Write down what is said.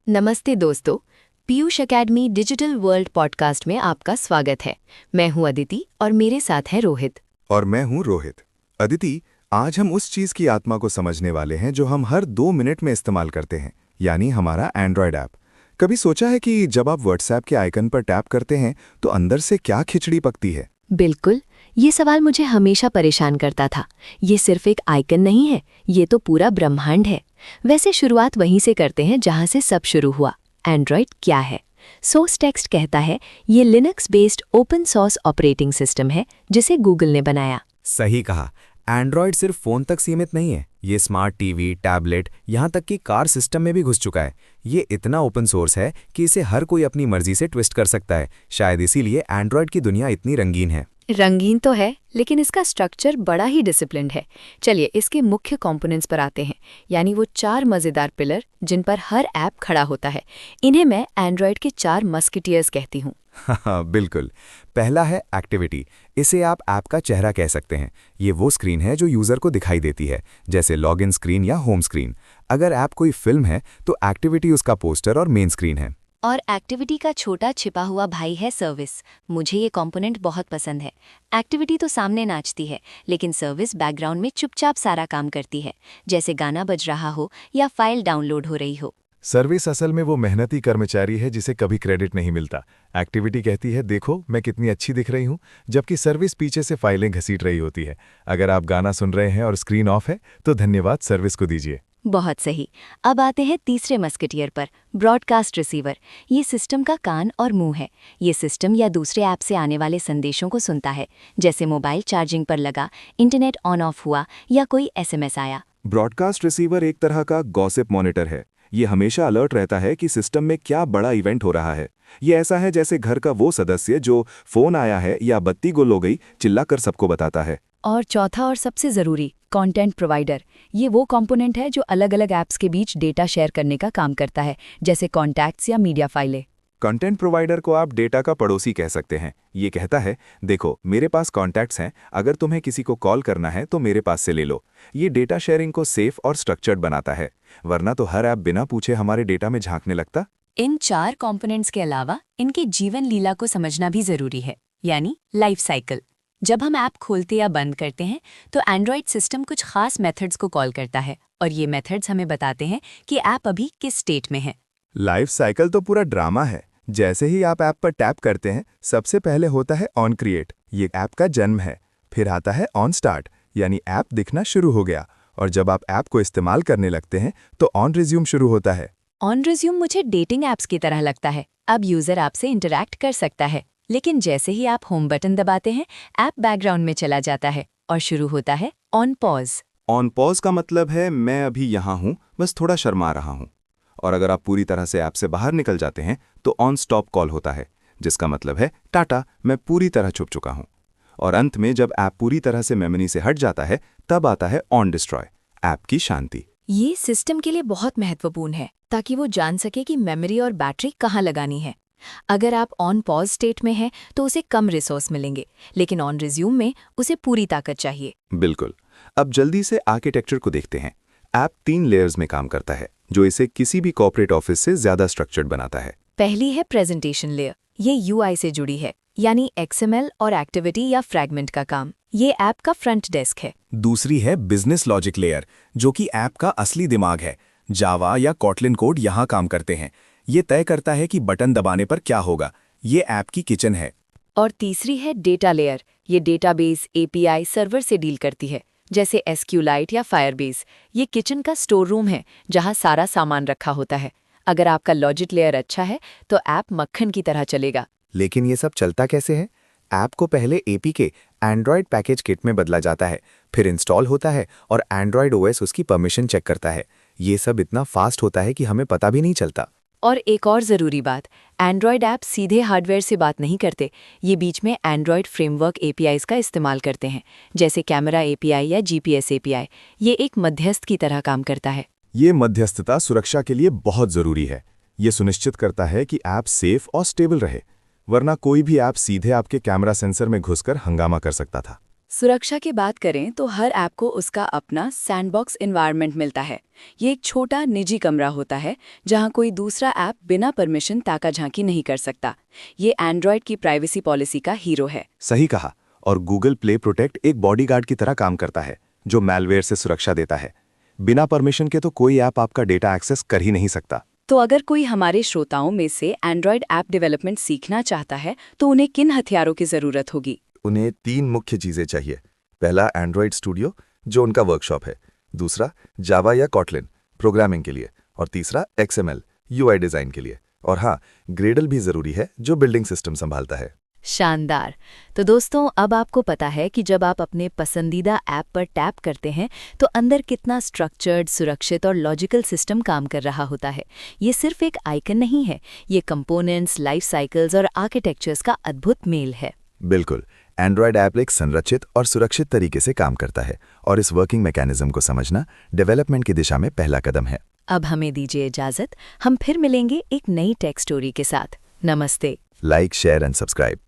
नमस्ते दोस्तों, Piyush academy digital world podcast में आपका स्वागत है। मैं हूं अदिति और मेरे साथ है रोहित। और मैं हूं रोहित। अदिति, आज हम उस चीज की आत्मा को समझने वाले हैं जो हम हर 2 मिनट में इस्तेमाल करते हैं, यानी हमारा एंड्रॉयड ऐप। कभी सोचा है कि जब आप व्हाट्सएप के आइकन पर टैप करते हैं तो अंदर से क्या खिचड़ी पकती है? बिल्कुल, ये सवाल मुझे हमेशा परेशान करता था। ये सिर्फ एक आइकन नहीं है, ये तो पूरा ब्रह्मांड है। वैसे शुरुआत वहीं से करते हैं जहां से सब शुरू हुआ। एंड्रॉयड क्या है? सोर्स टेक्स्ट कहता है ये Linux based open source operating system है जिसे गूगल ने बनाया। सही कहा। एंड्रॉयड सिर्फ फ़ोन तक सीमित नहीं है, ये स्मार्ट टीवी, टैबलेट, यहाँ तक कि कार सिस्टम में भी घुस चुका है। ये इतना ओपन सोर्स है कि इसे हर कोई अपनी मर्जी से ट्विस्ट कर सकता है। शायद इसीलिए एंड्रॉयड की दुनिया इतनी रंगीन है। रंगीन तो है, लेकिन इसका स्ट्रक्चर बड़ा ही डिसिप्लिन्ड है। चलिए इसके मुख्य कंपोनेंट्स पर आते हैं, यानी वो 4 मज़ेदार पिलर जिन पर हर ऐप खड़ा होता है। इन्हें मैं एंड्रॉयड के 4 मस्किटियर्स कहती हूँ। हाँ बिल्कुल। पहला है एक्टिविटी। इसे आप ऐप का चेहरा कह सकते हैं। ये वो स्क्रीन है जो यूज़र को दिखाई देती है, जैसे लॉगिन स्क्रीन या होम स्क्रीन। अगर ऐप कोई फिल्म है तो एक्टिविटी उसका पोस्टर और मेन स्क्रीन है। और एक्टिविटी का छोटा छिपा हुआ भाई है सर्विस। मुझे ये कंपोनेंट बहुत पसंद है। एक्टिविटी तो सामने नाचती है, लेकिन सर्विस बैकग्राउंड में चुपचाप सारा काम करती है, जैसे गाना बज रहा हो या फाइल डाउनलोड हो रही हो। सर्विस असल में वो मेहनती कर्मचारी है जिसे कभी क्रेडिट नहीं मिलता। एक्टिविटी कहती है देखो मैं कितनी अच्छी दिख रही हूँ, जबकि सर्विस पीछे से फाइलें घसीट रही होती है। अगर आप गाना सुन रहे हैं और स्क्रीन ऑफ है तो धन्यवाद सर्विस को दीजिए। बहुत सही। अब आते हैं तीसरे मस्केटियर पर, ब्रॉडकास्ट रिसीवर। ये सिस्टम का कान और मुंह है। ये सिस्टम या दूसरे ऐप से आने वाले संदेशों को सुनता है, जैसे मोबाइल चार्जिंग पर लगा, इंटरनेट ऑन ऑफ हुआ या कोई एसएमएस आया। ब्रॉडकास्ट रिसीवर एक तरह का गॉसिप मॉनिटर है। ये हमेशा अलर्ट रहता है कि सिस्टम में क्या बड़ा इवेंट हो रहा है। ये ऐसा है जैसे घर का वो सदस्य जो फोन आया है या बत्ती गुल हो गई चिल्लाकर सबको बताता है। और चौथा और सबसे ज़रूरी, कंटेंट प्रोवाइडर। ये वो कंपोनेंट है जो अलग अलग ऐप्स के बीच डेटा शेयर करने का काम करता है, जैसे कॉन्टैक्ट्स या मीडिया फाइलें। कंटेंट प्रोवाइडर को आप डेटा का पड़ोसी कह सकते हैं। ये कहता है देखो मेरे पास कॉन्टैक्ट्स हैं, अगर तुम्हें किसी को कॉल करना है तो मेरे पास से ले लो। ये डेटा शेयरिंग को सेफ और स्ट्रक्चर्ड बनाता है, वरना तो हर ऐप बिना पूछे हमारे डेटा में झांकने लगता। इन 4 कंपोनेंट्स के अलावा इनके जीवन लीला को समझना भी जरूरी है, यानी लाइफ साइकिल। जब हम ऐप खोलते या बंद करते हैं तो एंड्रॉयड सिस्टम कुछ खास मेथड्स को कॉल करता है, और ये मेथड्स हमें बताते हैं कि ऐप अभी किस स्टेट में है। लाइफ साइकिल तो पूरा ड्रामा है। जैसे ही आप ऐप पर टैप करते हैं सबसे पहले होता है ऑन क्रिएट, ये ऐप का जन्म है। फिर आता है ऑन स्टार्ट, यानी ऐप दिखना शुरू हो गया। और जब आप ऐप को इस्तेमाल करने लगते हैं तो ऑन रिज्यूम शुरू होता है। ऑन रिज्यूम मुझे डेटिंग ऐप्स की तरह लगता है। अब यूजर ऐप से इंटरैक्ट कर सकता है, लेकिन जैसे ही आप होम बटन दबाते हैं ऐप बैकग्राउंड में चला जाता है और शुरू होता है ऑन पॉज। ऑन पॉज का मतलब है मैं अभी यहाँ हूँ, बस थोड़ा शर्मा रहा हूँ। और अगर आप पूरी तरह से ऐप से बाहर निकल जाते हैं तो ऑन स्टॉप कॉल होता है, जिसका मतलब है टाटा, मैं पूरी तरह छुप चुका हूँ। और अंत में जब ऐप पूरी तरह से मेमोरी से हट जाता है तब आता है ऑन डिस्ट्रॉय, ऐप की शांति। ये सिस्टम के लिए बहुत महत्वपूर्ण है, ताकि वो जान सके कि मेमोरी और बैटरी कहाँ लगानी है। अगर आप ऑन पॉज स्टेट में हैं तो उसे कम रिसोर्स मिलेंगे, लेकिन ऑन रिज्यूम में उसे पूरी ताकत चाहिए। बिल्कुल। अब जल्दी से आर्किटेक्चर को देखते हैं। ऐप 3 लेयर्स में काम करता है, जो इसे किसी भी कॉर्पोरेट ऑफिस से ज्यादा स्ट्रक्चर्ड बनाता है। पहली है प्रेजेंटेशन लेयर। ये यूआई से जुड़ी है, यानी एक्सएमएल और एक्टिविटी या फ्रैगमेंट का काम। ये ऐप का फ्रंट डेस्क है। दूसरी है बिजनेस लॉजिक लेयर, जो कि ऐप का असली दिमाग है। जावा या कॉटलिन कोड यहाँ काम करते हैं। ये तय करता है कि बटन दबाने पर क्या होगा। ये ऐप की किचन है। और तीसरी है डेटा लेयर। ये डेटाबेस, एपीआई, सर्वर से डील करती है, जैसे एसक्यूलाइट या फायरबेस। ये किचन का स्टोर रूम है जहाँ सारा सामान रखा होता है। अगर आपका लॉजिक लेयर अच्छा है तो ऐप मक्खन की तरह चलेगा। लेकिन ये सब चलता कैसे है? ऐप को पहले एपीके एंड्रॉयड पैकेज किट में बदला जाता है, फिर इंस्टॉल होता है और एंड्रॉयड ओएस उसकी परमिशन चेक करता है। ये सब इतना फास्ट होता है कि हमें पता भी नहीं चलता। और एक और ज़रूरी बात, एंड्रॉयड ऐप सीधे हार्डवेयर से बात नहीं करते। ये बीच में एंड्रॉयड फ्रेमवर्क एपीआईज़ का इस्तेमाल करते हैं, जैसे कैमरा एपीआई या जीपीएस एपीआई। ये एक मध्यस्थ की तरह काम करता है। ये मध्यस्थता सुरक्षा के लिए बहुत जरूरी है। ये सुनिश्चित करता है कि ऐप सेफ और स्टेबल रहे, वरना कोई भी ऐप सीधे आपके कैमरा सेंसर में घुसकर हंगामा कर सकता था। सुरक्षा की बात करें तो हर ऐप को उसका अपना सैंडबॉक्स एनवायरनमेंट मिलता है। ये एक छोटा निजी कमरा होता है जहां कोई दूसरा ऐप बिना परमिशन ताका झांकी नहीं कर सकता। ये एंड्रॉयड की प्राइवेसी पॉलिसी का हीरो है। सही कहा। और गूगल प्ले प्रोटेक्ट एक बॉडीगार्ड की तरह काम करता है, जो मैलवेयर से सुरक्षा देता है। बिना परमिशन के तो कोई ऐप आपका डेटा एक्सेस कर ही नहीं सकता। तो अगर कोई हमारे श्रोताओं में से एंड्रॉयड ऐप डेवलपमेंट सीखना चाहता है तो उन्हें किन हथियारों की जरूरत होगी? उन्हें 3 मुख्य चीजें चाहिए। पहला एंड्रॉयड स्टूडियो, जो उनका वर्कशॉप है। दूसरा जावा या कॉटलिन प्रोग्रामिंग के लिए। और तीसरा XML UI डिजाइन के लिए। और हाँ, ग्रेडल भी जरूरी है, जो बिल्डिंग सिस्टम संभालता है। शानदार। तो दोस्तों, अब आपको पता है कि जब आप अपने पसंदीदा ऐप पर टैप करते हैं तो अंदर कितना स्ट्रक्चर्ड, सुरक्षित और लॉजिकल सिस्टम काम कर रहा होता है। ये सिर्फ एक आइकन नहीं है, ये कंपोनेंट्स, लाइफ साइकिल्स और आर्किटेक्चर्स का अद्भुत मेल है। बिल्कुल। एंड्रॉयड ऐप एक संरचित और सुरक्षित तरीके से काम करता है, और इस वर्किंग मैकेनिज्म को समझना डेवलपमेंट की दिशा में पहला कदम है। अब हमें दीजिए इजाजत। हम फिर मिलेंगे एक नई टेक स्टोरी के साथ। नमस्ते। Like, share and subscribe.